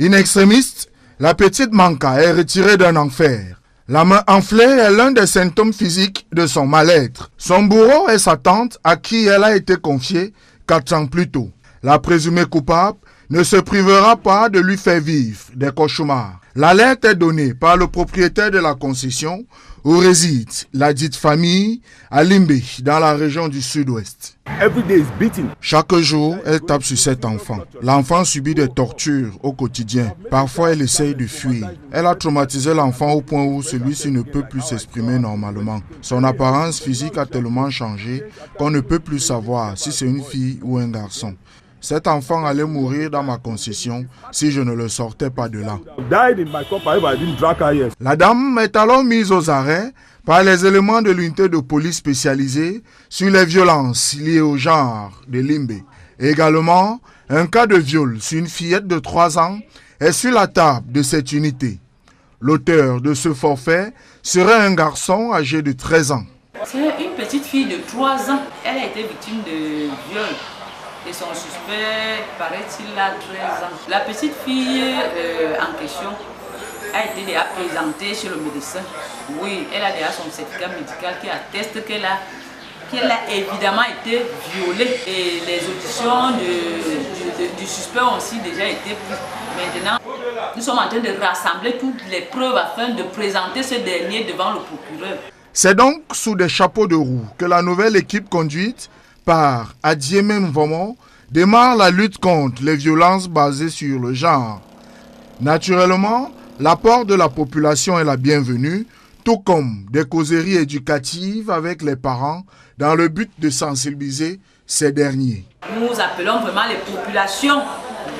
In extremis, la petite Manka est retirée d'un enfer. La main enflée est l'un des symptômes physiques de son mal-être. Son bourreau est sa tante à qui elle a été confiée 4 ans plus tôt. La présumée coupable ne se privera pas de lui faire vivre des cauchemars. L'alerte est donnée par le propriétaire de la concession où réside la dite famille à Limbe, dans la région du sud-ouest. Chaque jour, elle tape sur cet enfant. L'enfant subit des tortures au quotidien. Parfois, elle essaye de fuir. Elle a traumatisé l'enfant au point où celui-ci ne peut plus s'exprimer normalement. Son apparence physique a tellement changé qu'on ne peut plus savoir si c'est une fille ou un garçon. Cet enfant allait mourir dans ma concession si je ne le sortais pas de là. La dame est alors mise aux arrêts par les éléments de l'unité de police spécialisée sur les violences liées au genre de Limbe. Également, un cas de viol sur une fillette de 3 ans est sur la table de cette unité. L'auteur de ce forfait serait un garçon âgé de 13 ans. C'est une petite fille de 3 ans. Elle a été victime de viol. Et son suspect, paraît-il, a 13 ans. La petite fille en question a été déjà présentée chez le médecin. Oui, elle a déjà son certificat médical qui atteste qu'elle a évidemment été violée. Et les auditions du suspect ont aussi déjà été prises. Maintenant, nous sommes en train de rassembler toutes les preuves afin de présenter ce dernier devant le procureur. C'est donc sous des chapeaux de roue que la nouvelle équipe conduite par Adieme Mvomo démarre la lutte contre les violences basées sur le genre. Naturellement, l'apport de la population est la bienvenue, tout comme des causeries éducatives avec les parents dans le but de sensibiliser ces derniers. Nous appelons vraiment les populations,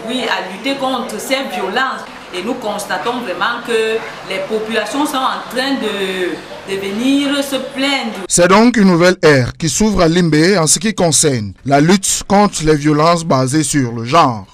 oui, à lutter contre ces violences. Et nous constatons vraiment que les populations sont en train de venir se plaindre. C'est donc une nouvelle ère qui s'ouvre à Limbe en ce qui concerne la lutte contre les violences basées sur le genre.